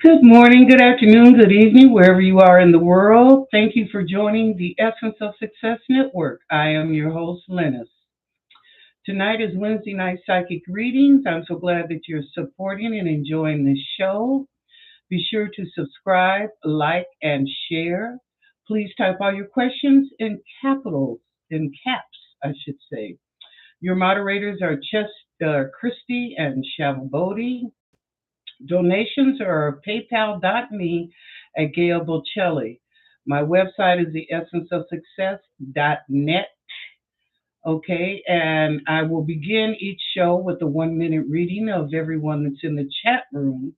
Good morning, good afternoon, good evening, wherever you are in the world. Thank you for joining the Essence of Success Network. I am your host, Lennis. Tonight is Wednesday night psychic readings. I'm so glad that you're supporting and enjoying this show. Be sure to subscribe, like, and share. Please type all your questions in capitals, in caps, I should say. Your moderators are Christy and Shavel. Donations are paypal.me at Gail Bocelli. My website is the essence of success.net. Okay, and I will begin each show with a 1 minute reading of everyone that's in the chat room.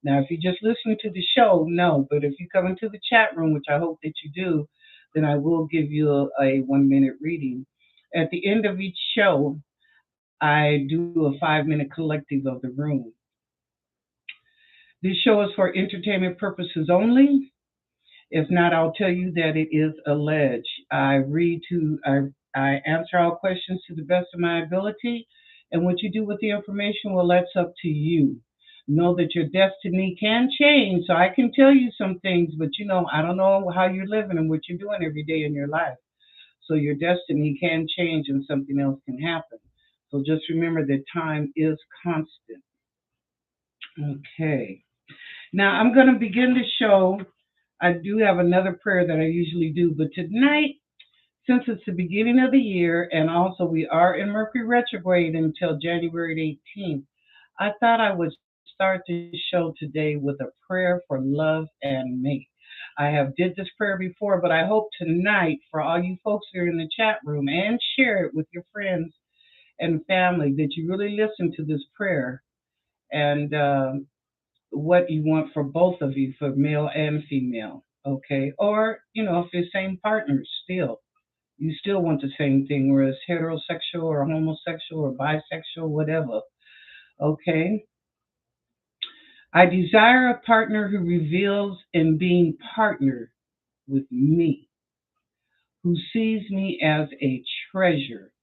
Now, if you just listen to the show, no, but if you come into the chat room, which I hope that you do, then I will give you a 1 minute reading. At the end of each show, I do a 5 minute collective of the room. This show is for entertainment purposes only. If not, I'll tell you that it is alleged. I answer all questions to the best of my ability, and what you do with the information, well, that's up to you. Know that your destiny can change. So I can tell you some things, but I don't know how you're living and what you're doing every day in your life. So your destiny can change and something else can happen. So just remember that time is constant. Okay. Now I'm going to begin the show. I do have another prayer that I usually do, but tonight, since it's the beginning of the year and also we are in Mercury retrograde until January 18th, I thought I would start the show today with a prayer for love and mate. I have did this prayer before, but I hope tonight for all you folks here in the chat room and share it with your friends and family that you really listen to this prayer and what you want for both of you, for male and female, okay? Or, if you're same partners still, you still want the same thing, whether it's heterosexual or homosexual or bisexual, whatever, okay? I desire a partner who reveals in being partnered with me, who sees me as a treasure,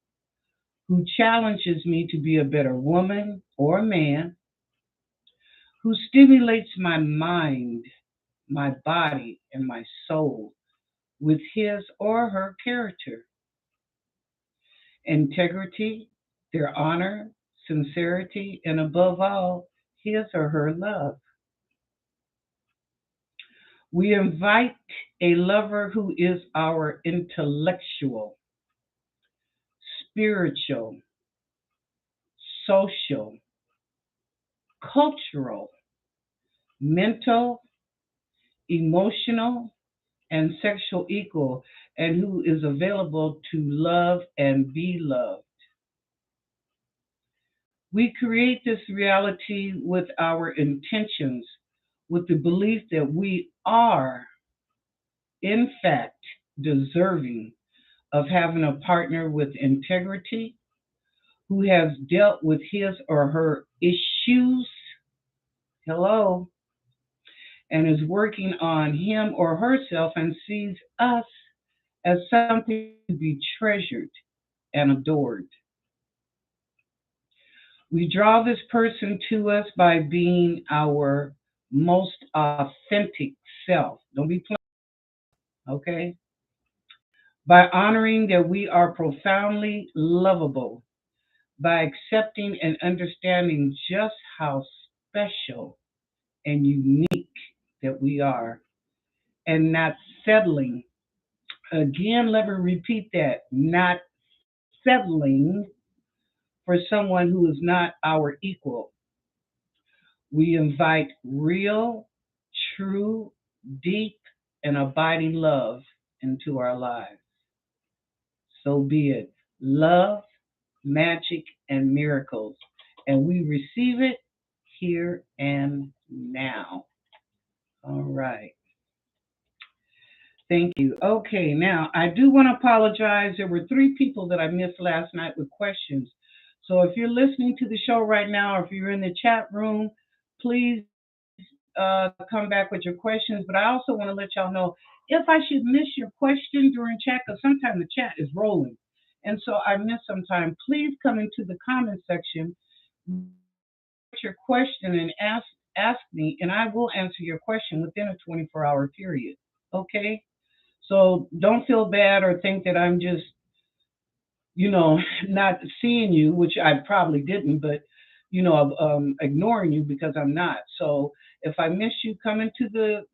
who challenges me to be a better woman or man, who stimulates my mind, my body, and my soul with his or her character, integrity, their honor, sincerity, and above all, his or her love. We invite a lover who is our intellectual, spiritual, social, cultural, mental, emotional, and sexual equal, and who is available to love and be loved. We create this reality with our intentions, with the belief that we are, in fact, deserving of having a partner with integrity who has dealt with his or her issues, hello, and is working on him or herself and sees us as something to be treasured and adored. We draw this person to us by being our most authentic self. Don't be playing, okay? By honoring that we are profoundly lovable, by accepting and understanding just how special and unique that we are, and not settling. Again, let me repeat that, not settling for someone who is not our equal. We invite real, true, deep, and abiding love into our lives. So be it. Love, magic, and miracles. And we receive it here and now. All right. Thank you. Okay, now I do want to apologize. There were three people that I missed last night with questions. So if you're listening to the show right now, or if you're in the chat room, please come back with your questions. But I also want to let y'all know if I should miss your question during chat, because sometimes the chat is rolling. And so I miss sometimes. Please come into the comment section, your question, and ask ask me, and I will answer your question within a 24-hour period. Okay? So don't feel bad or think that I'm just, you know, not seeing you, which I probably didn't, but, ignoring you because I'm not. So if I miss you, come into the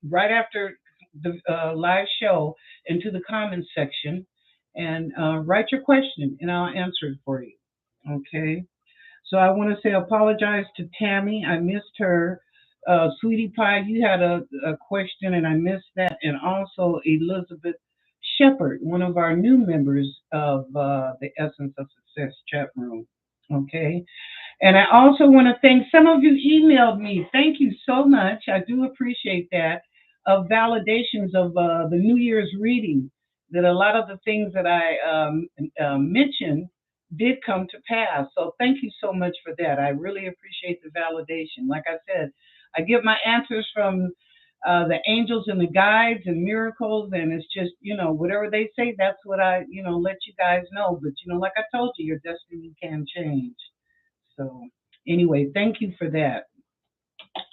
right after the live show into the comments section and write your question and I'll answer it for you. Okay. So I want to say apologize to Tammy. I missed her. Sweetie Pie, you had a question and I missed that. And also Elizabeth Shepherd, one of our new members of the Essence of Success chat room. Okay. And I also want to thank some of you emailed me. Thank you so much. I do appreciate that of validations of the New Year's reading. That a lot of the things that I mentioned did come to pass. So thank you so much for that. I really appreciate the validation. Like I said, I get my answers from the angels and the guides and miracles, and it's just whatever they say, that's what I let you guys know. But like I told you, your destiny can change. So, anyway, thank you for that.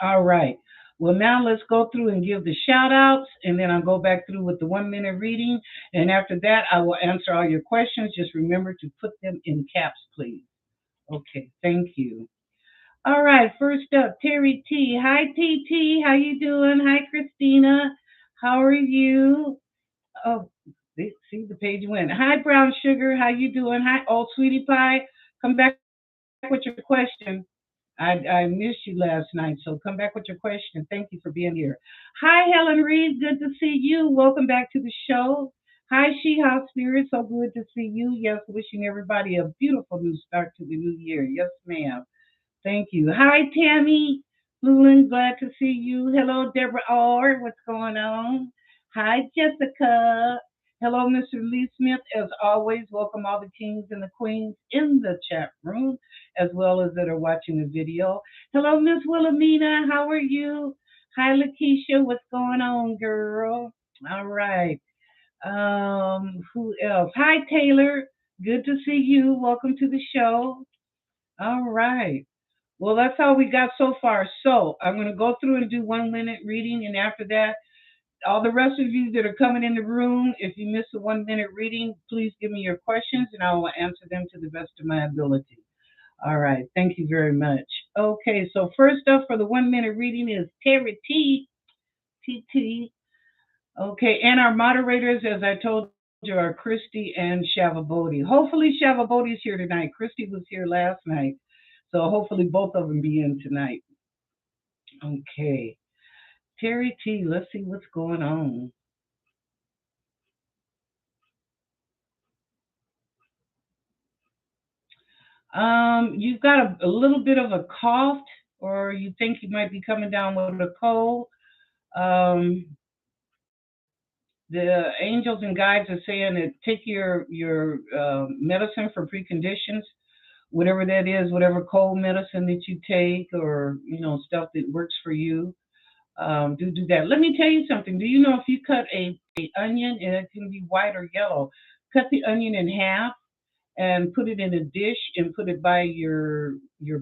All right. Well, now let's go through and give the shout outs, and then I'll go back through with the 1 minute reading. And after that, I will answer all your questions. Just remember to put them in caps, please. Okay, thank you. All right, first up, Terry T. Hi, TT. How you doing? Hi, Christina. How are you? Oh, see the page went. Hi, Brown Sugar. How you doing? Hi, old sweetie pie. Come back with your question. I missed you last night, so come back with your question. Thank you for being here. Hi, Helen Reed. Good to see you. Welcome back to the show. Hi, She House Spirit. So good to see you. Yes, wishing everybody a beautiful new start to the new year. Yes, ma'am. Thank you. Hi, Tammy. Lulin, glad to see you. Hello, Deborah R. What's going on? Hi, Jessica. Hello, Mr. Lee Smith. As always, welcome all the kings and the queens in the chat room, as well as that are watching the video. Hello, Miss Wilhelmina. How are you? Hi, Lakeisha. What's going on, girl? All right. Who else? Hi, Taylor. Good to see you. Welcome to the show. All right. Well, that's all we got so far. So I'm going to go through and do 1 minute reading. And after that, all the rest of you that are coming in the room, if you miss a 1 minute reading, please give me your questions and I will answer them to the best of my ability. All right. Thank you very much. Okay. So first up for the 1 minute reading is Terry T. T T. Okay. And our moderators, as I told you, are Christy and Shavabodi. Hopefully Shavabodi's here tonight. Christy was here last night. So hopefully both of them be in tonight. Okay. Terry T, let's see what's going on. You've got a little bit of a cough, or you think you might be coming down with a cold. Um, the angels and guides are saying that take your medicine for preconditions, whatever that is, whatever cold medicine that you take, or stuff that works for you. Do that. Let me tell you something. Do you know if you cut a onion and it can be white or yellow, cut the onion in half and put it in a dish and put it by your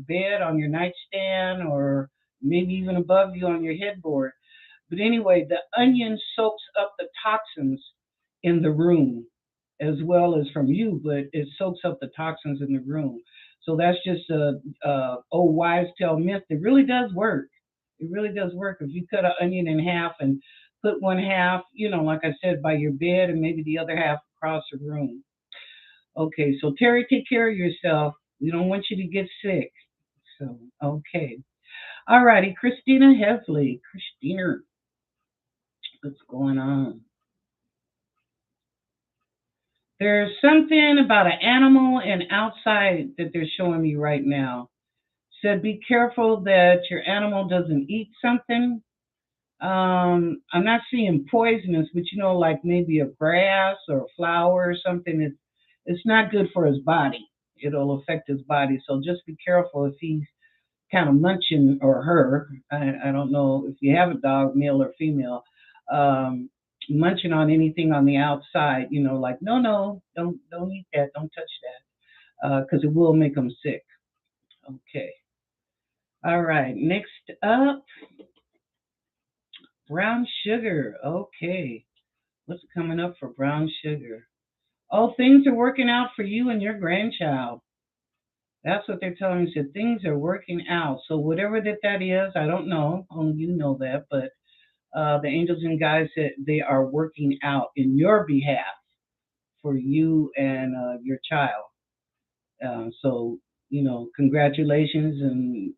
bed on your nightstand or maybe even above you on your headboard. But anyway, the onion soaks up the toxins in the room as well as from you, but it soaks up the toxins in the room. So that's just a old wives' tale myth. It really does work. It really does work. If you cut an onion in half and put one half, like I said, by your bed and maybe the other half across the room. Okay, so Terry, take care of yourself. We don't want you to get sick. So, okay. All righty, Christina Heffley. Christina, what's going on? There's something about an animal and outside that they're showing me right now. Said be careful that your animal doesn't eat something. I'm not seeing poisonous, but like maybe a grass or a flower or something. It's not good for his body. It'll affect his body. So just be careful if he's kind of munching or her. I don't know if you have a dog, male or female, um, munching on anything on the outside. Like no, don't eat that, don't touch that, because it will make them sick. Okay. All right, next up, brown sugar. Okay, what's coming up for brown sugar? Oh, things are working out for you and your grandchild. That's what they're telling me. Said things are working out. So whatever that is, I don't know. Only you know that. But the angels and guides said they are working out in your behalf for you and your child. So congratulations and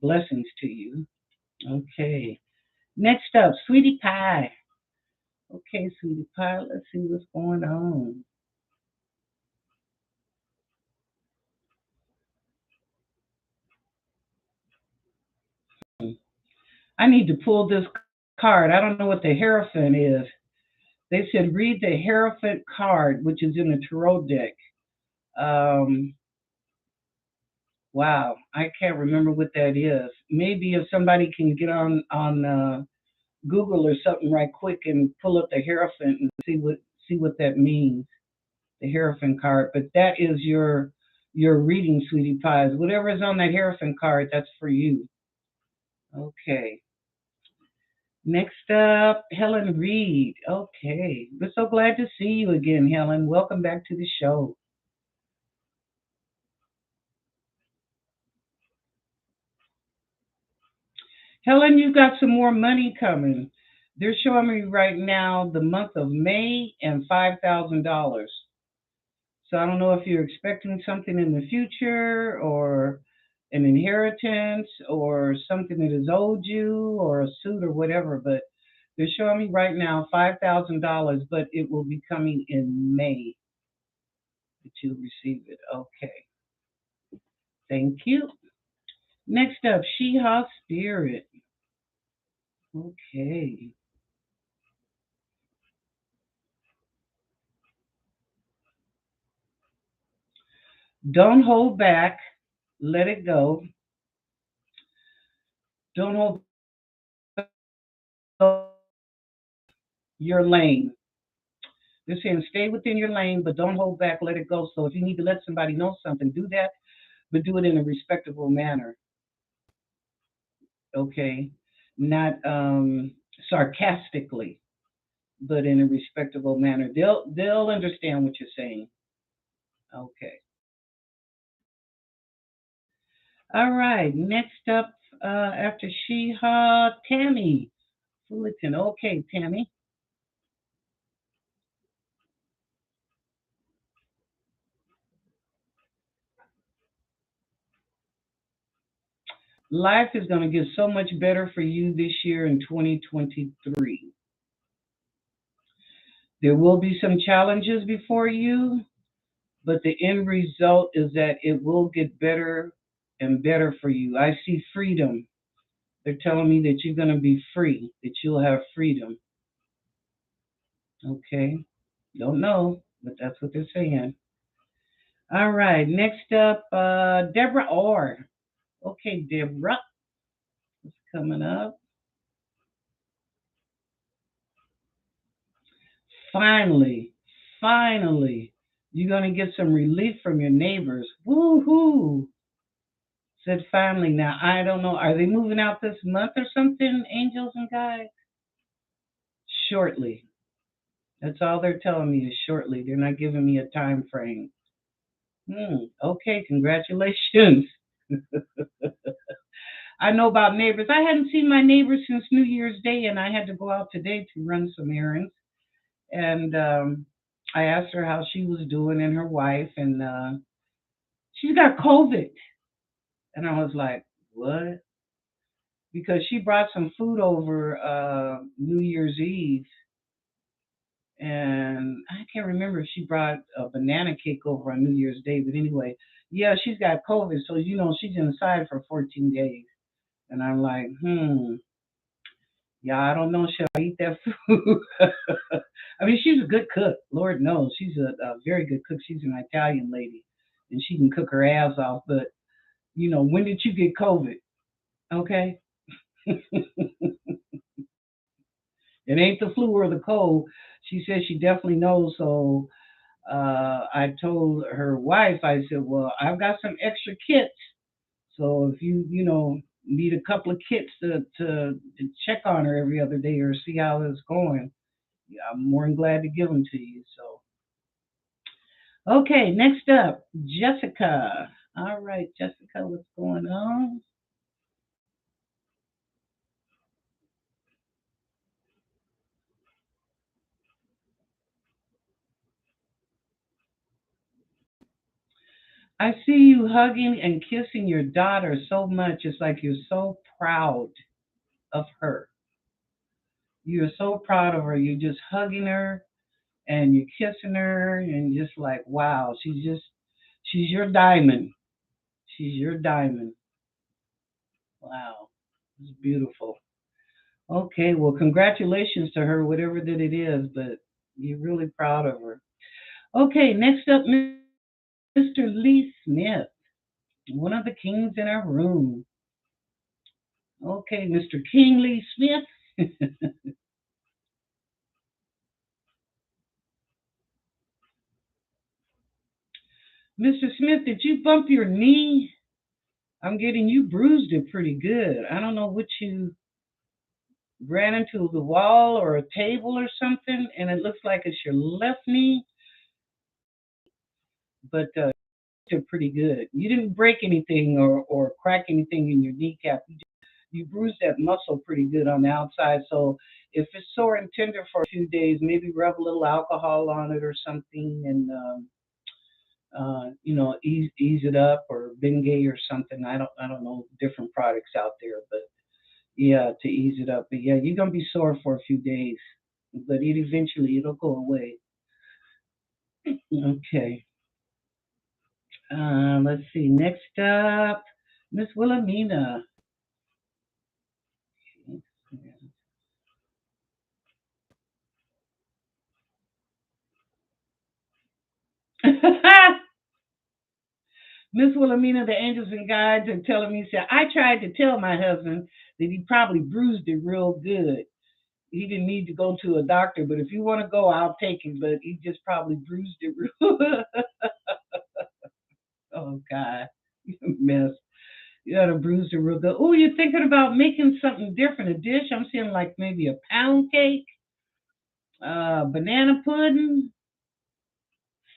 blessings to you. Okay. Next up, Sweetie Pie. Okay, Sweetie Pie. Let's see what's going on. I need to pull this card. I don't know what the Hierophant is. They said read the Hierophant card, which is in the tarot deck. Um, wow, I can't remember what that is. Maybe if somebody can get on Google or something right quick and pull up the Hierophant and see what that means. The Hierophant card, but that is your reading, Sweetie Pies. Whatever is on that Hierophant card, that's for you. Okay. Next up, Helen Reed. Okay. We're so glad to see you again, Helen. Welcome back to the show. Helen, you've got some more money coming. They're showing me right now the month of May and $5,000. So I don't know if you're expecting something in the future or an inheritance or something that is owed you or a suit or whatever, but they're showing me right now $5,000, but it will be coming in May that you'll receive it. Okay. Thank you. Next up, Sheha Spirit. Okay. Don't hold back. Let it go. Don't hold your lane. They're saying stay within your lane, but don't hold back. Let it go. So if you need to let somebody know something, do that, but do it in a respectable manner. Okay, not sarcastically, but in a respectable manner. They'll understand what you're saying. Okay. All right. Next up, after Sheha, Tammy Fullerton. Okay, Tammy. Life is going to get so much better for you this year in 2023. There will be some challenges before you, but the end result is that it will get better and better for you. I see freedom. They're telling me that you're going to be free, that you'll have freedom. Okay. Don't know, but that's what they're saying. All right. Next up, Deborah Orr. Okay, Deborah, what's coming up? Finally, finally, you're going to get some relief from your neighbors. Woo-hoo. Said finally. Now, I don't know. Are they moving out this month or something, angels and guides? Shortly. That's all they're telling me is shortly. They're not giving me a time frame. Okay, congratulations. I know about neighbors. I hadn't seen my neighbors since New Year's Day, and I had to go out today to run some errands. And I asked her how she was doing and her wife, and she's got COVID. And I was like, what? Because she brought some food over New Year's Eve, and I can't remember if she brought a banana cake over on New Year's Day, but anyway, yeah, she's got COVID, so she's inside for 14 days. And I'm like, yeah, I don't know, shall I eat that food? I mean, she's a good cook. Lord knows, she's a very good cook. She's an Italian lady, and she can cook her ass off. But when did you get COVID? Okay, it ain't the flu or the cold. She says she definitely knows. So I told her wife, I said, well, I've got some extra kits. So if you need a couple of kits to check on her every other day or see how it's going, yeah, I'm more than glad to give them to you. So okay, next up, Jessica. All right, Jessica, what's going on? I see you hugging and kissing your daughter so much. It's like you're so proud of her. You're so proud of her. You're just hugging her and you're kissing her and just like, wow, she's your diamond. She's your diamond. Wow. It's beautiful. Okay, well, congratulations to her, whatever that it is, but you're really proud of her. Okay, next up, Mr. Lee Smith, one of the kings in our room. Okay, Mr. King Lee Smith. Mr. Smith, did you bump your knee? I'm getting you bruised it pretty good. I don't know what you ran into the wall or a table or something, and it looks like it's your left knee, but it's pretty good. You didn't break anything or crack anything in your kneecap. You bruised that muscle pretty good on the outside. So if it's sore and tender for a few days, maybe rub a little alcohol on it or something, and ease it up, or Bengay or something. I don't know different products out there, but yeah, to ease it up. But yeah, you're gonna be sore for a few days, but it'll go away. Okay. Let's see. Next up, Miss Wilhelmina. Miss Wilhelmina, the angels and guides are telling me, said, I tried to tell my husband that he probably bruised it real good. He didn't need to go to a doctor, but if you want to go, I'll take him. But he just probably bruised it real. Oh God, you a mess. You got to bruise it real good. Oh, you're thinking about making something different, a dish. I'm seeing like maybe a pound cake, banana pudding,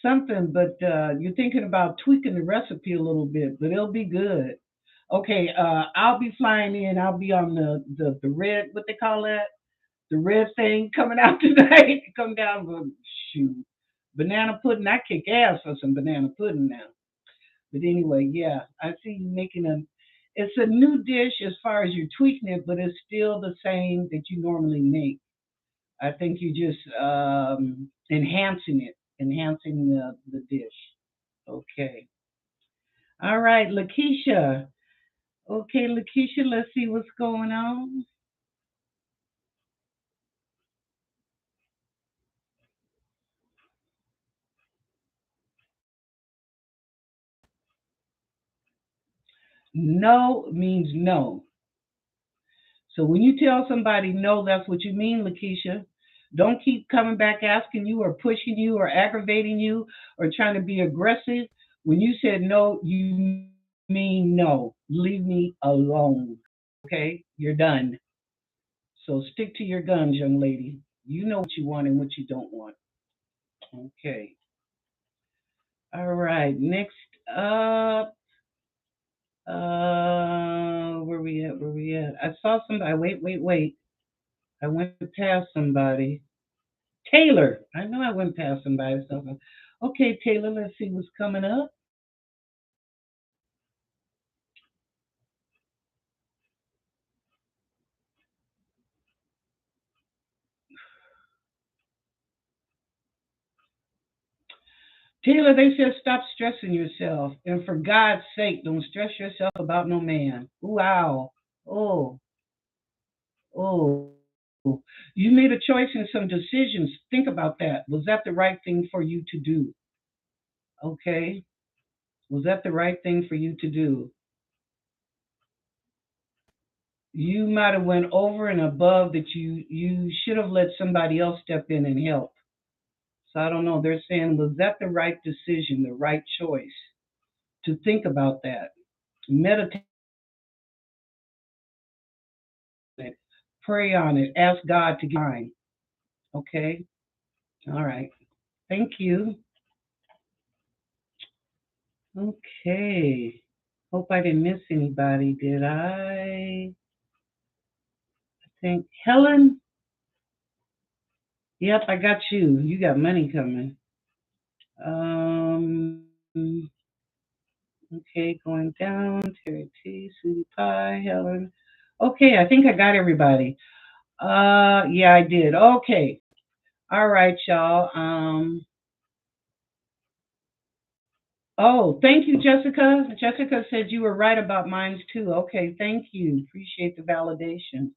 something. But you're thinking about tweaking the recipe a little bit, but it'll be good. Okay, I'll be flying in. I'll be on the red, what they call that, the red thing coming out tonight. Come down, but shoot, banana pudding. I kick ass for some banana pudding now. But anyway, yeah, I see you making a. It's a new dish as far as you're tweaking it, but it's still the same that you normally make. I think you just enhancing it, enhancing the dish. Okay. All right, Lakeisha. Okay, Lakeisha, let's see what's going on. No means no. So when you tell somebody no, that's what you mean, Lakeisha. Don't keep coming back asking you or pushing you or aggravating you or trying to be aggressive. When you said no, you mean no. Leave me alone. Okay? You're done. So stick to your guns, young lady. You know what you want and what you don't want. Okay. All right. Next up, where we at? Where we at? I saw somebody. Wait, wait, wait. I went past somebody. Taylor. I know I went past somebody. So, okay, Taylor, let's see what's coming up. Taylor, they said stop stressing yourself. And for God's sake, don't stress yourself about no man. Wow. Oh, oh. You made a choice and some decisions. Think about that. Was that the right thing for you to do? Okay. Was that the right thing for you to do? You might have went over and above that you should have let somebody else step in and help. So I don't know. They're saying, was that the right decision, the right choice? To think about that. Meditate Pray on it. Ask God to give time. Okay. All right. Thank you. Okay. Hope I didn't miss anybody. Did I? Think Helen. Yep, I got you. You got money coming. Um. Okay, going down. Terry T, Sweetie Pie, Helen. Okay, I think I got everybody. Yeah, I did. Okay. All right, y'all. Oh, thank you, Jessica. Jessica said you were right about mine too. Okay, thank you. Appreciate the validation.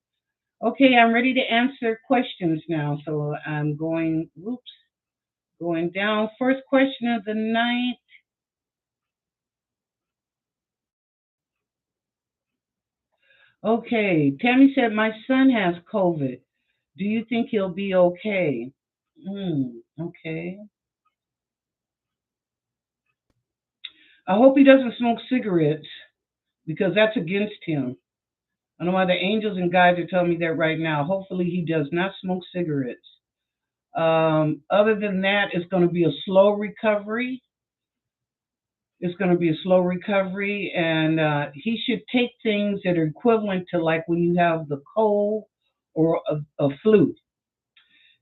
Okay, I'm ready to answer questions now. So I'm going, whoops, going down. First question of the night. Okay, Tammy said, my son has COVID. Do you think he'll be okay? Okay. I hope he doesn't smoke cigarettes because that's against him. I know why the angels and guides are telling me that right now. Hopefully, he does not smoke cigarettes. Other than that, it's going to be a slow recovery. It's going to be a slow recovery, and he should take things that are equivalent to like when you have the cold or a flu.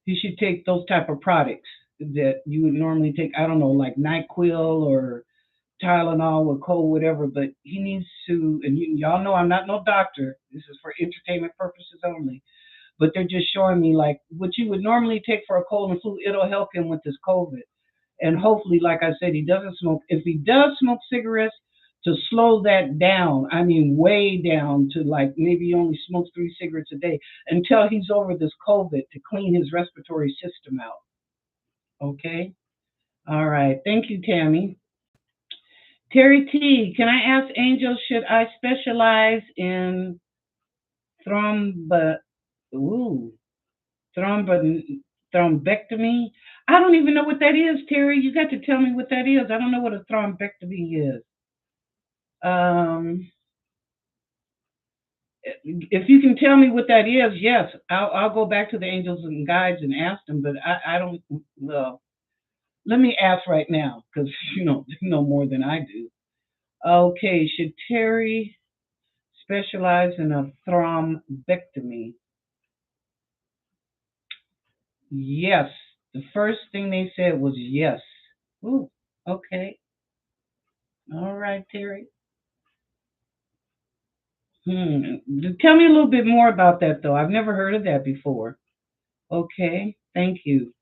He should take those type of products that you would normally take. I don't know, like NyQuil or Tylenol or cold, whatever. But he needs to, and y'all know I'm not no doctor. This is for entertainment purposes only. But they're just showing me like what you would normally take for a cold and flu. It'll help him with this COVID. And hopefully, like I said, he doesn't smoke. If he does smoke cigarettes, to slow that down, I mean, way down to like maybe he only smokes 3 cigarettes a day until he's over this COVID to clean his respiratory system out. Okay? All right. Thank you, Tammy. Terry T, can I ask Angel, should I specialize in thrombo, ooh, thrombo, thrombectomy? I don't even know what that is, Terry. You got to tell me what that is. I don't know what a thrombectomy is. Um, if you can tell me what that is, yes, I'll go back to the angels and guides and ask them. But I don't. Well, let me ask right now because you know more than I do. Okay, should Terry specialize in a thrombectomy? Yes. The first thing they said was yes. Ooh, okay. All right, Terry. Tell me a little bit more about that, though. I've never heard of that before. Okay, thank you.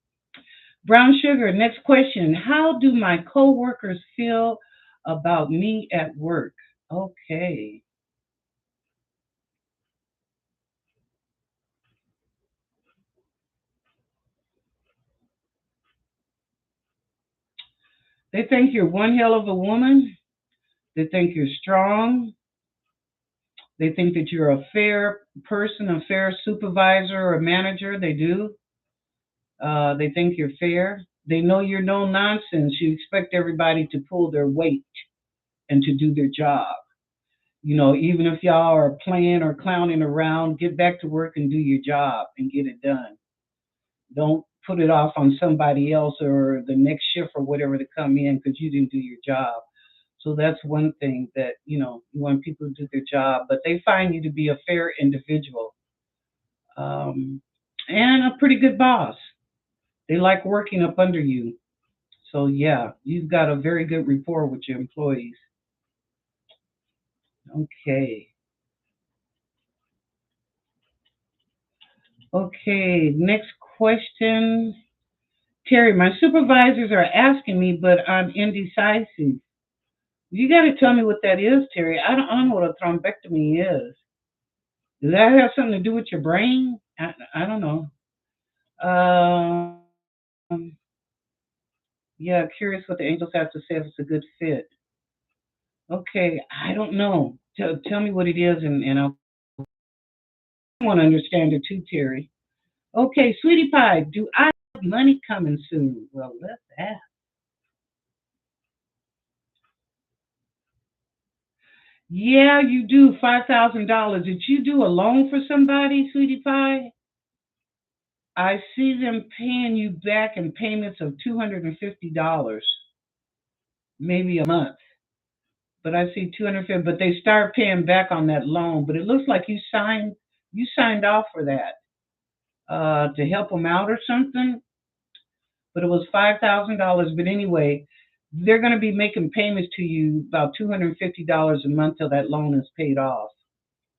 Brown Sugar, next question. How do my coworkers feel about me at work? Okay. They think you're one hell of a woman. They think you're strong. They think that you're a fair person, a fair supervisor or manager. They do. They think you're fair. They know you're no nonsense. You expect everybody to pull their weight and to do their job. Even if y'all are playing or clowning around, get back to work and do your job and get it done. Don't put it off on somebody else or the next shift or whatever to come in because you didn't do your job. So that's one thing that, you want people to do their job, but they find you to be a fair individual and a pretty good boss. They like working up under you. So, yeah, you've got a very good rapport with your employees. Okay. Okay. Next question. Terry, my supervisors are asking me, but I'm indecisive. You got to tell me what that is, Terry. I don't know what a thrombectomy is. Does that have something to do with your brain? I don't know. Um, yeah, curious what the angels have to say if it's a good fit. Okay, I don't know. Tell me what it is, and I want to understand it too, Terry. Okay, sweetie pie, do I have money coming soon? Well, let's ask. Yeah, you do $5,000. Did you do a loan for somebody, sweetie pie? I see them paying you back in payments of $250, maybe a month. But I see 250. But they start paying back on that loan. But it looks like you signed off for that to help them out or something. But it was $5,000. But anyway, they're going to be making payments to you about $250 a month till that loan is paid off.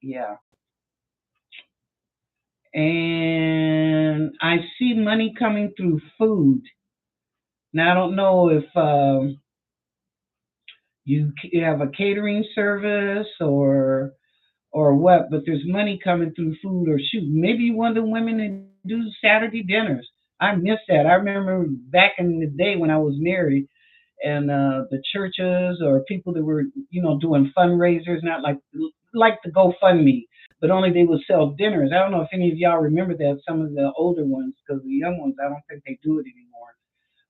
Yeah. And I see money coming through food. Now I don't know if you have a catering service or what, but there's money coming through food or shoot. Maybe you one of the women that do Saturday dinners. I miss that. I remember back in the day when I was married and the churches or people that were, doing fundraisers, not like the GoFundMe, but only they would sell dinners. I don't know if any of y'all remember that. Some of the older ones, because the young ones, I don't think they do it anymore.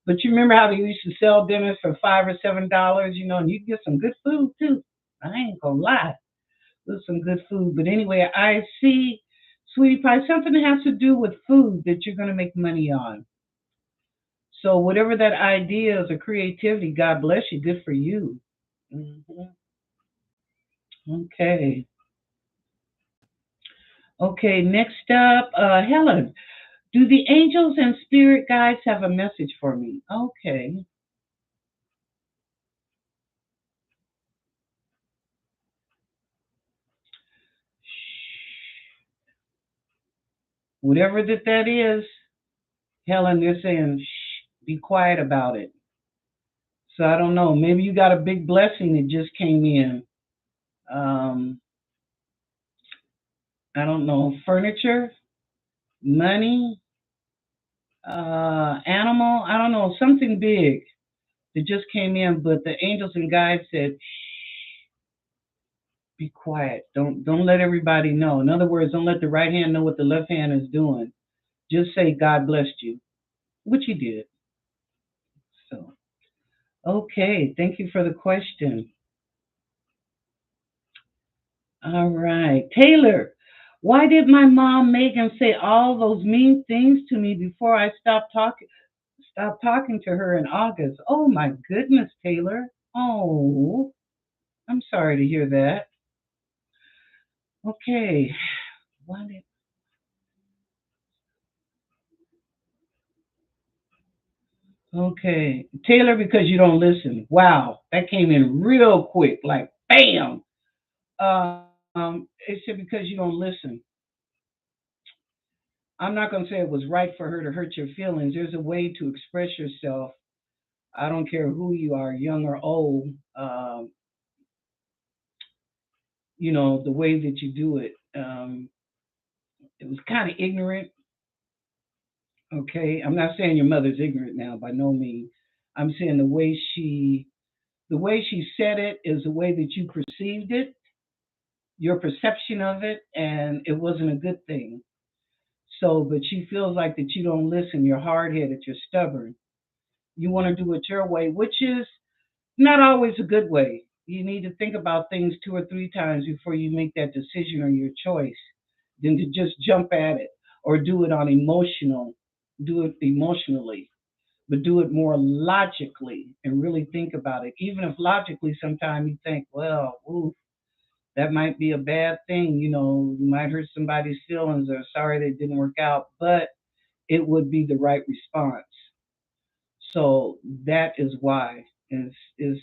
But you remember how they used to sell dinners for $5 or $7, and you get some good food too. I ain't gonna lie, with some good food. But anyway, I see, sweetie pie, something that has to do with food that you're gonna make money on. So whatever that idea is or creativity, God bless you. Good for you. Hmm. Okay. Okay. Next up, Helen. Do the angels and spirit guides have a message for me? Okay. Whatever that is, Helen, they're saying, shh, be quiet about it. So I don't know. Maybe you got a big blessing that just came in. Um, I don't know. Furniture, money, animal. I don't know. Something big that just came in. But the angels and guides said, be quiet. Don't let everybody know. In other words, don't let the right hand know what the left hand is doing. Just say God blessed you, which He did. So okay. Thank you for the question. All right. Taylor, why did my mom Megan say all those mean things to me before I stopped talking to her in August? Oh my goodness, Taylor. Oh, I'm sorry to hear that. Okay. Why did Okay. Taylor, because you don't listen. Wow. That came in real quick, like bam. It said because you don't listen. I'm not going to say it was right for her to hurt your feelings. There's a way to express yourself. I don't care who you are, young or old, the way that you do it. It was kind of ignorant. Okay. I'm not saying your mother's ignorant now, by no means. I'm saying the way she said it is the way that you perceived it, your perception of it, and it wasn't a good thing. So, but she feels like that you don't listen. You're hard headed. You're stubborn. You want to do it your way, which is not always a good way. You need to think about things two or three times before you make that decision or your choice, than to just jump at it or do it emotionally, but do it more logically and really think about it. Even if logically sometimes you think, well, ooh, that might be a bad thing, you might hurt somebody's feelings or sorry that it didn't work out, but it would be the right response. So that is is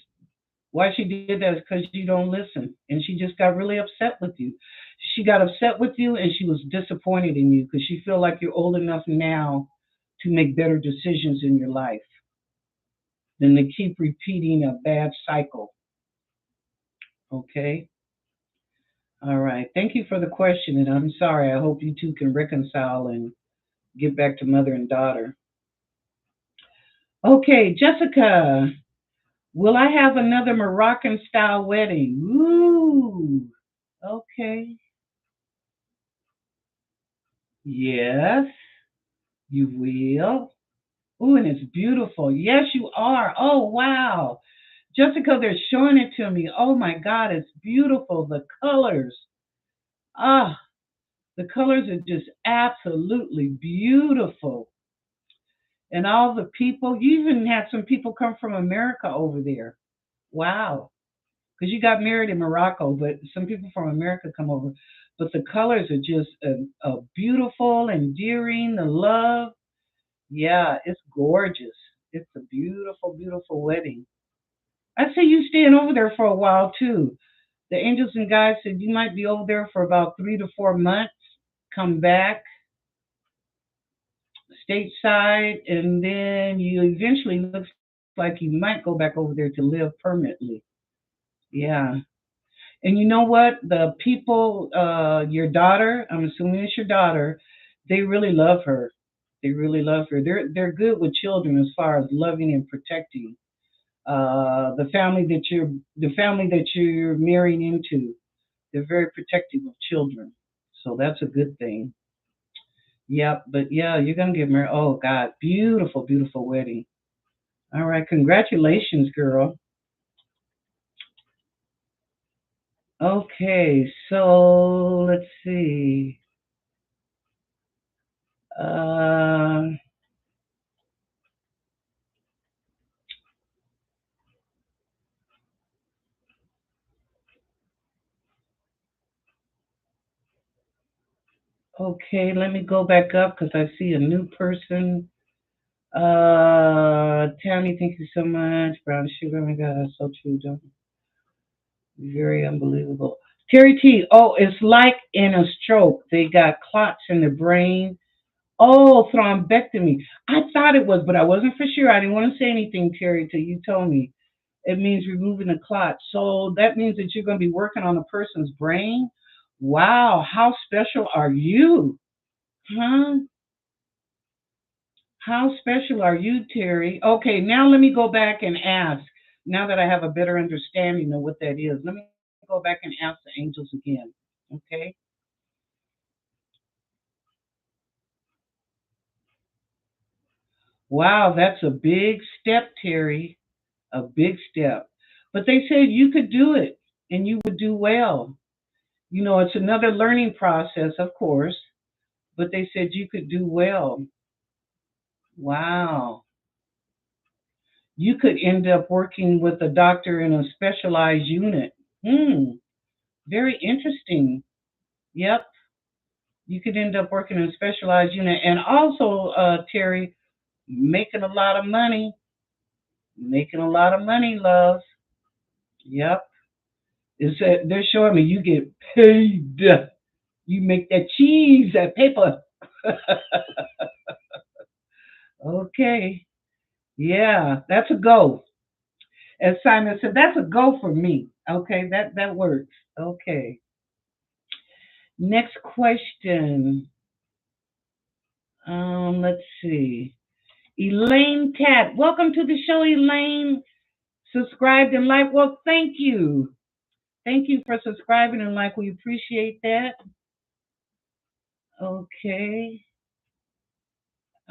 why she did that is because you don't listen. And she just got really upset with you. She got upset with you and she was disappointed in you because she feel like you're old enough now to make better decisions in your life than to keep repeating a bad cycle. Okay? All right. Thank you for the question. And I'm sorry. I hope you two can reconcile and get back to mother and daughter. Okay, Jessica, will I have another Moroccan style wedding? Ooh. Okay. Yes, you will. Ooh, and it's beautiful. Yes, you are. Oh, wow. Jessica, they're showing it to me. Oh my God, it's beautiful. The colors. Ah, the colors are just absolutely beautiful. And all the people, you even had some people come from America over there. Wow. Because you got married in Morocco, but some people from America come over. But the colors are just beautiful, endearing, the love. Yeah, it's gorgeous. It's a beautiful, beautiful wedding. I see you staying over there for a while too. The angels and guides said you might be over there for about 3 to 4 months. Come back stateside, and then you eventually looks like you might go back over there to live permanently. Yeah. And you know what? The people, your daughter, I'm assuming it's your daughter, they really love her. They really love her. They're good with children as far as loving and protecting. The family that you're marrying into, they're very protective of children. So that's a good thing. Yep, but yeah, you're gonna get married. Oh God, beautiful, beautiful wedding. All right, congratulations, girl. Okay, so let's see. Uh, okay, let me go back up because I see a new person. Tammy, thank you so much. Brown sugar, oh my God, so true. Very unbelievable. Terry T, oh, it's like in a stroke. They got clots in the brain. Oh, thrombectomy. I thought it was, but I wasn't for sure. I didn't want to say anything, Terry, till you told me. It means removing the clot. So that means that you're going to be working on a person's brain. Wow, how special are you? Huh? How special are you, Terry? Okay, now let me go back and ask. Now that I have a better understanding of what that is, let me go back and ask the angels again. Okay? Wow, that's a big step, Terry. A big step. But they said you could do it and you would do well. You know, it's another learning process, of course, but they said you could do well. Wow. You could end up working with a doctor in a specialized unit. Hmm. Very interesting. Yep. You could end up working in a specialized unit and also, Terry, making a lot of money. Making a lot of money, love. Yep. They're showing me you get paid. You make that cheese, that paper. Okay. Yeah, that's a go. As Simon said, that's a go for me. Okay, that works. Okay. Next question. Let's see. Elaine Tat, welcome to the show, Elaine. Subscribed and like. Well, thank you. Thank you for subscribing and like. We appreciate that. Okay.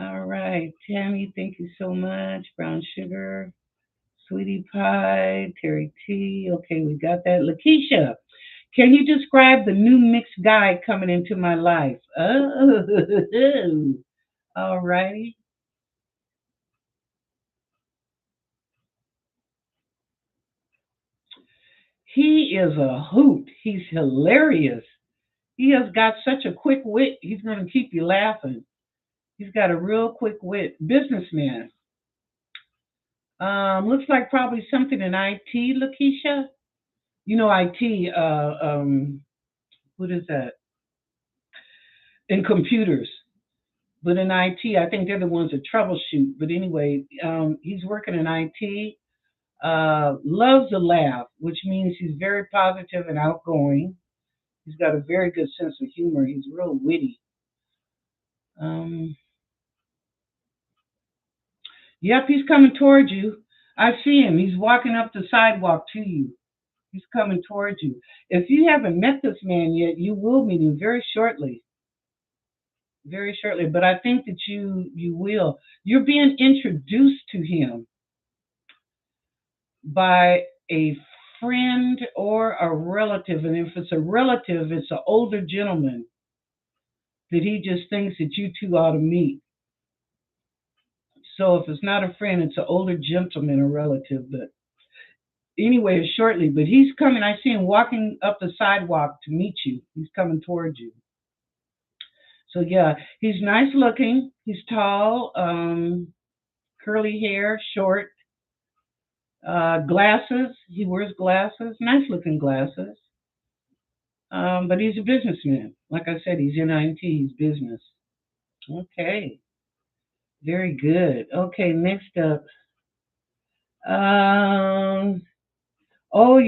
All right. Tammy, thank you so much. Brown sugar. Sweetie Pie, Terry T. Okay, we got that. Lakeisha, can you describe the new mixed guy coming into my life? Oh, all righty. He is a hoot. He's hilarious. He has got such a quick wit. He's going to keep you laughing. He's got a real quick wit. Businessman. Looks like probably something in IT, Lakeisha. You know IT. What is that? In computers. But in IT, I think they're the ones that troubleshoot. But anyway, he's working in IT. Loves to laugh, which means he's very positive and outgoing. He's got a very good sense of humor. He's real witty. Um, yep, he's coming towards you. I see him. He's walking up the sidewalk to you. He's coming towards you. If you haven't met this man yet, you will meet him very shortly. Very shortly. But I think that you will. You're being introduced to him. by a friend or a relative. And if it's a relative, it's an older gentleman that he just thinks that you two ought to meet. So if it's not a friend, it's an older gentleman or relative. But anyway, shortly. But he's coming. I see him walking up the sidewalk to meet you. He's coming towards you. So yeah, he's nice looking. He's tall, curly hair, short, glasses. He wears glasses, nice looking glasses. But he's a businessman. Like I said, he's in IT, he's business. Okay, very good. Okay, next up. Um, oh,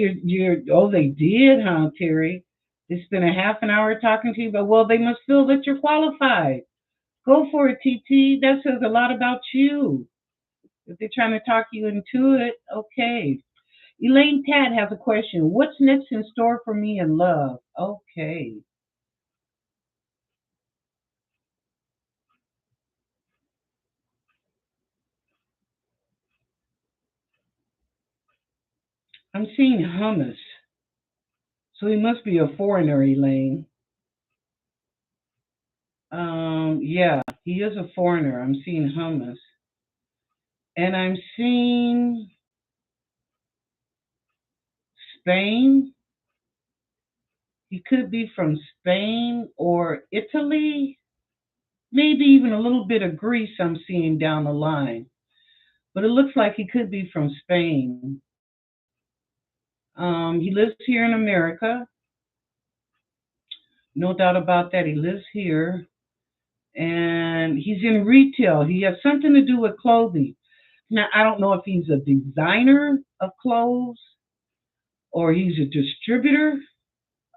oh, they did, huh, Terry? They spent a half an hour talking to you, but well, they must feel that you're qualified. Go for it, TT. That says a lot about you. If they're trying to talk you into it, okay. Elaine Pat has a question. What's next in store for me in love? Okay. I'm seeing hummus. So he must be a foreigner, Elaine. Yeah, he is a foreigner. I'm seeing hummus. And I'm seeing Spain. He could be from Spain or Italy, maybe even a little bit of Greece I'm seeing down the line. But it looks like he could be from Spain. He lives here in America. No doubt about that. He lives here and he's in retail. He has something to do with clothing. Now, I don't know if he's a designer of clothes or he's a distributor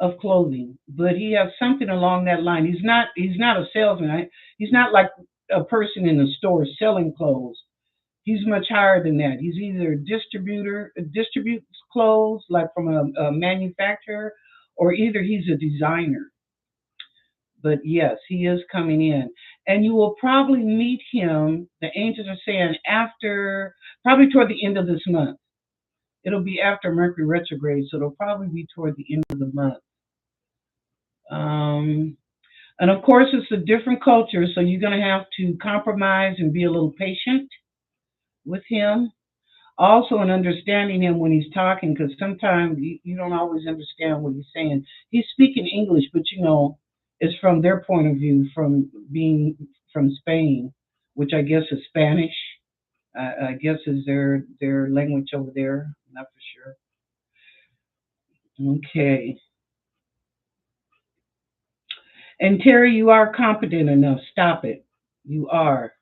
of clothing, but he has something along that line. He's not a salesman. He's not like a person in the store selling clothes. He's much higher than that. He's either a distributor, distributes clothes like from a manufacturer, or either he's a designer. But yes, he is coming in. And you will probably meet him, the angels are saying, after, probably toward the end of this month. It'll be after Mercury retrograde, so it'll probably be toward the end of the month. Um, and of course, it's a different culture, so you're going to have to compromise and be a little patient with him. Also, in understanding him when he's talking, because sometimes you don't always understand what he's saying. He's speaking English, but it's from their point of view, from being from Spain, which I guess is Spanish. I guess is their language over there. Not for sure. Okay. And Terry, you are competent enough. Stop it. You are.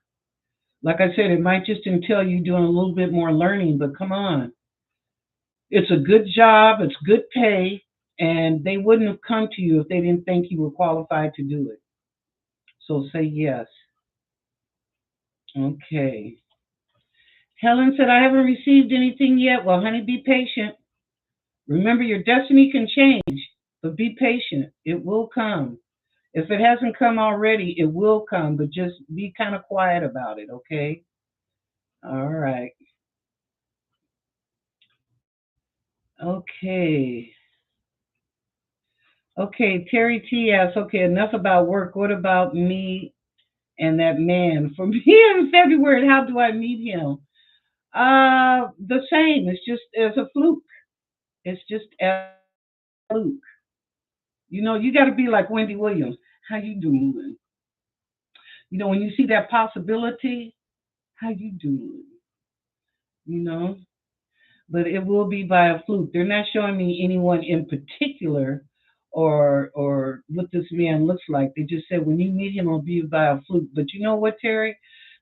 Like I said, it might just entail you doing a little bit more learning, but come on. It's a good job, it's good pay, and they wouldn't have come to you if they didn't think you were qualified to do it. So say yes. Okay. Helen said, I haven't received anything yet. Well, honey, be patient. Remember, your destiny can change, but be patient. It will come. If it hasn't come already, it will come, but just be kind of quiet about it, okay? All right. Okay. Okay, Terry T asks, okay, enough about work. What about me and that man? For me in February, how do I meet him? The same. It's just as a fluke. It's just a fluke. You got to be like Wendy Williams. How you doing? When you see that possibility, how you doing? You know, but it will be by a fluke. They're not showing me anyone in particular or what this man looks like. They just said when you meet him, it'll be by a fluke. But you know what, Terry?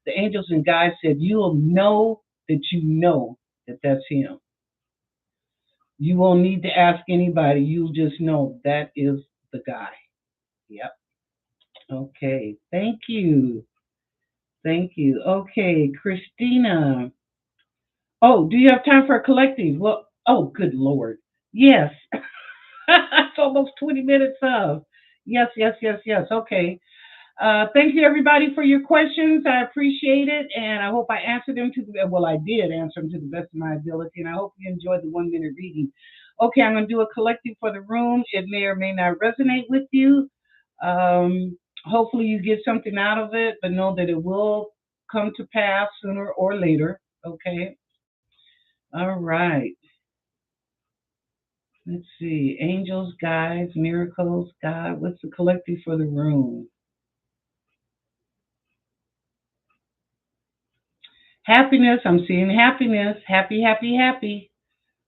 The angels and guides said you'll know that you know that that's him. You won't need to ask anybody. You'll just know that is the guy. Yep. Okay. Thank you. Thank you. Okay, Christina. Oh, do you have time for a collective? Well, oh, good Lord. Yes. It's almost 20 minutes of. Yes, yes, yes, yes. Okay. Thank you, everybody, for your questions. I appreciate it, and I hope I answered them to the well. I did answer them to the best of my ability, and I hope you enjoyed the 1 minute reading. Okay, I'm going to do a collective for the room. It may or may not resonate with you. Hopefully, you get something out of it, but know that it will come to pass sooner or later. Okay. All right. Let's see. Angels, guides, miracles, God. What's the collective for the room? Happiness. I'm seeing happiness. Happy, happy, happy.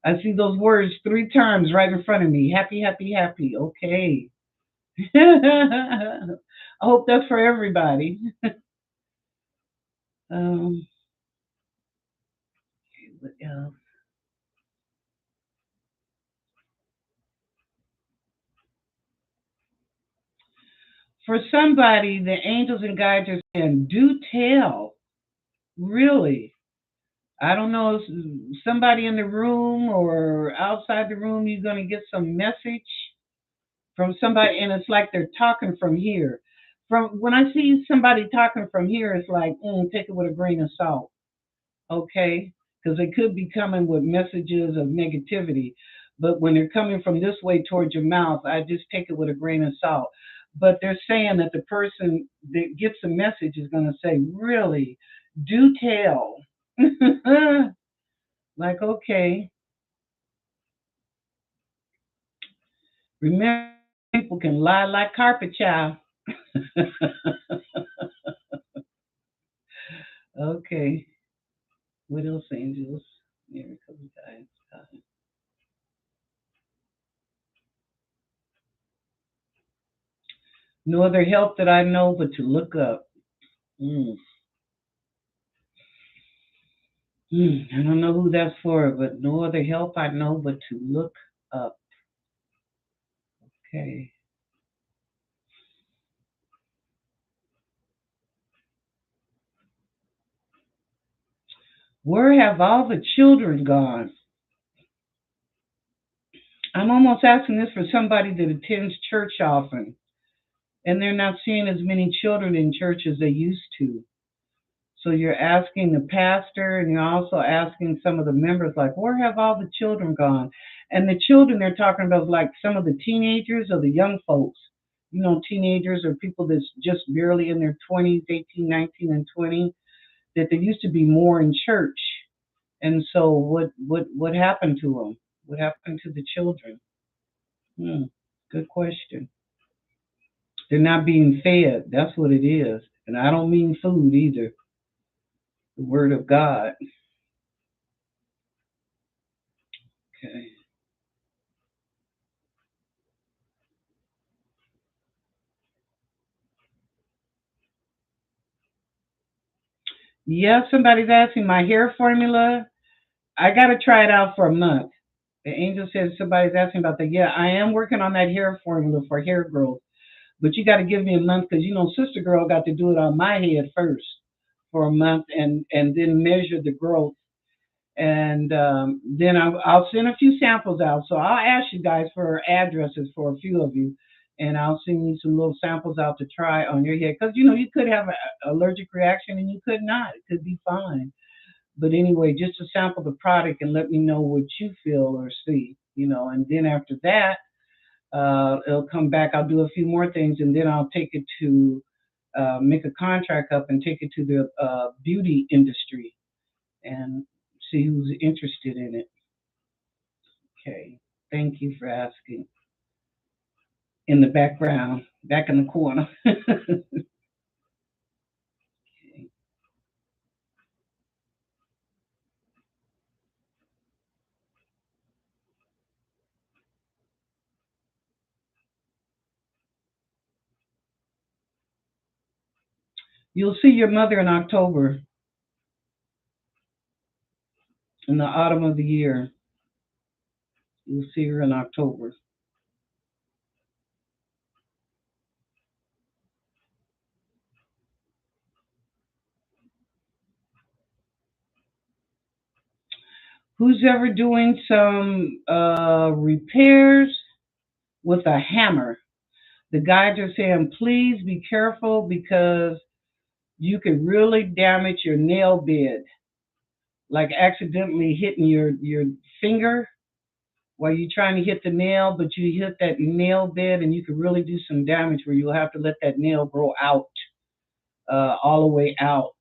I see those words 3 times right in front of me. Happy, happy, happy. Okay. I hope that's for everybody. Um, what else? For somebody, the angels and guides are saying, do tell. Really. I don't know if somebody in the room or outside the room, you're going to get some message from somebody, and it's like they're talking from here. From when I see somebody talking from here, it's like, take it with a grain of salt, okay? Because they could be coming with messages of negativity, but when they're coming from this way towards your mouth, I just take it with a grain of salt. But they're saying that the person that gets the message is going to say, really, do tell. Like, okay, remember, people can lie like carpet, child. Okay. What else, angels? Miracles, guys. No other help that I know but to look up. Mm. I don't know who that's for, but no other help I know but to look up. Okay. Where have all the children gone? I'm almost asking this for somebody that attends church often, and they're not seeing as many children in church as they used to. So you're asking the pastor, and you're also asking some of the members, like, where have all the children gone? And the children they're talking about, like some of the teenagers or the young folks. You know, teenagers or people that's just barely in their 20s, 18, 19, and 20, that there used to be more in church. And so what happened to them? What happened to the children? Hmm, good question. They're not being fed. That's what it is. And I don't mean food either. The word of God. Okay. Yeah, somebody's asking my hair formula. I got to try it out for a month. The angel says somebody's asking about that. Yeah, I am working on that hair formula for hair growth, but you got to give me a month because Sister Girl got to do it on my head first for a month and then measure the growth, and then I'll send a few samples out. So I'll ask you guys for addresses for a few of you, and I'll send you some little samples out to try on your head because you could have an allergic reaction and you could not. It could be fine. But anyway, just to sample the product and let me know what you feel or see. And then after that, it'll come back. I'll do a few more things, and then I'll take it to make a contract up and take it to the beauty industry and see who's interested in it. Okay. Thank you for asking. In the background, back in the corner. Okay. You'll see your mother in October, in the autumn of the year. You'll see her in October. Who's ever doing some repairs with a hammer? The guides are saying, please be careful because you could really damage your nail bed, like accidentally hitting your finger while you're trying to hit the nail, but you hit that nail bed and you could really do some damage where you'll have to let that nail grow out, all the way out.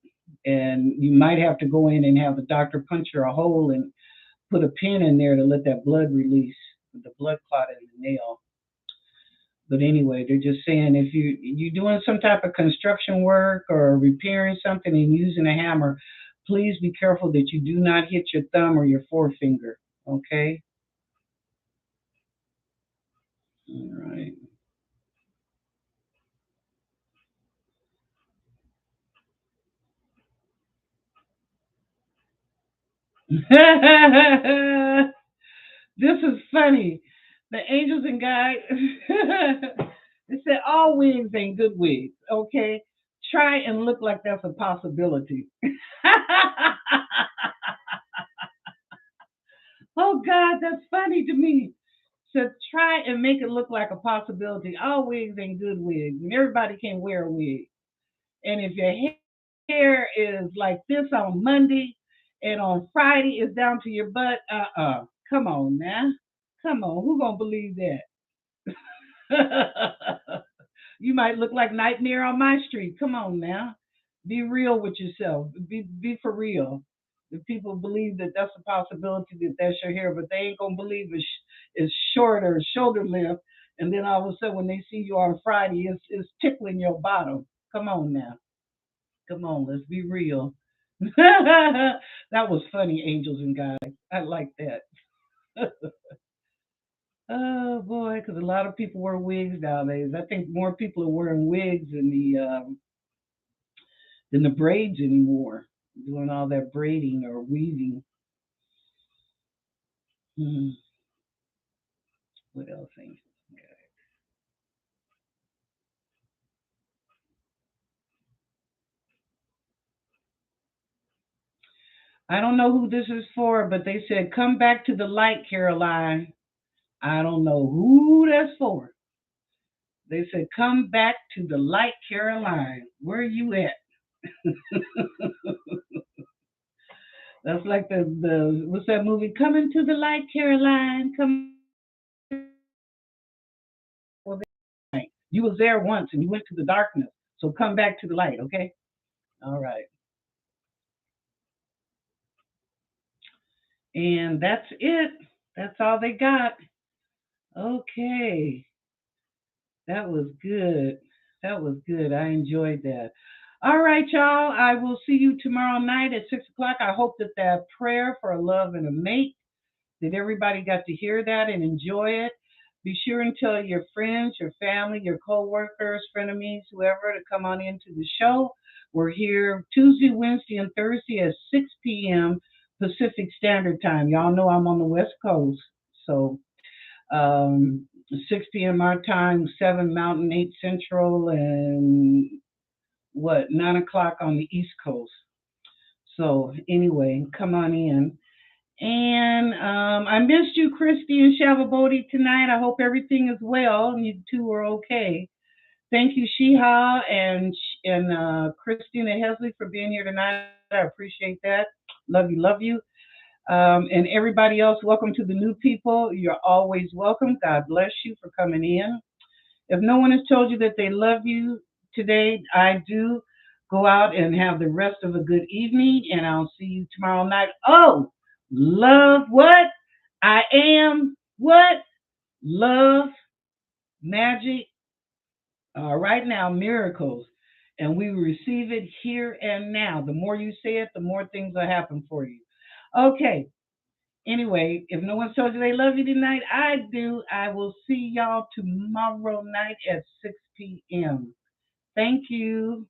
And you might have to go in and have the doctor puncture a hole and put a pin in there to let that blood release, the blood clot in the nail. But anyway, they're just saying if you're doing some type of construction work or repairing something and using a hammer, please be careful that you do not hit your thumb or your forefinger. Okay. All right. This is funny. The angels and guides, they said all wigs ain't good wigs. Okay, try and look like that's a possibility. Oh God, that's funny to me. So try and make it look like a possibility. All wigs ain't good wigs, and everybody can wear a wig. And if your hair is like this on Monday and on Friday it's down to your butt, come on now. Come on, who gonna believe that? You might look like Nightmare on My Street. Come on now. Be real with yourself. Be for real. If people believe that that's a possibility that that's your hair, but they ain't gonna believe it's short or shoulder length, and then all of a sudden when they see you on Friday, it's tickling your bottom. Come on now. Come on, let's be real. That was funny, angels and guys. I like that. Oh boy, because a lot of people wear wigs nowadays. I think more people are wearing wigs than the braids anymore. Doing all that braiding or weaving. Hmm. What else? Angels and guys? I don't know who this is for, but they said come back to the light, Caroline. I don't know who that's for. They said come back to the light, Caroline. Where are you at? That's like the what's that movie? Coming to the light, Caroline. Come. Well, you was there once and you went to the darkness. So come back to the light, okay? All right. And that's it. That's all they got. Okay. That was good. That was good. I enjoyed that. All right, y'all. I will see you tomorrow night at 6 o'clock. I hope that that prayer for a love and a mate, that everybody got to hear that and enjoy it. Be sure and tell your friends, your family, your co-workers, frenemies, whoever to come on into the show. We're here Tuesday, Wednesday, and Thursday at 6 p.m. Pacific Standard Time. Y'all know I'm on the West Coast. So 6 p.m. our time, 7 Mountain, 8 Central, and 9 o'clock on the East Coast. So anyway, come on in. And I missed you, Christy and Shavabodi, tonight. I hope everything is well and you two are okay. Thank you, Shiha and Christina Hesley for being here tonight. I appreciate that. Love you, love you. And everybody else, welcome to the new people. You're always welcome. God bless you for coming in. If no one has told you that they love you today, I do. Go out and have the rest of a good evening, and I'll see you tomorrow night. Oh, love what? I am what? Love, magic, right now, miracles. And we receive it here and now. The more you say it, the more things will happen for you. Okay. Anyway, if no one told you they love you tonight, I do. I will see y'all tomorrow night at 6 p.m. Thank you.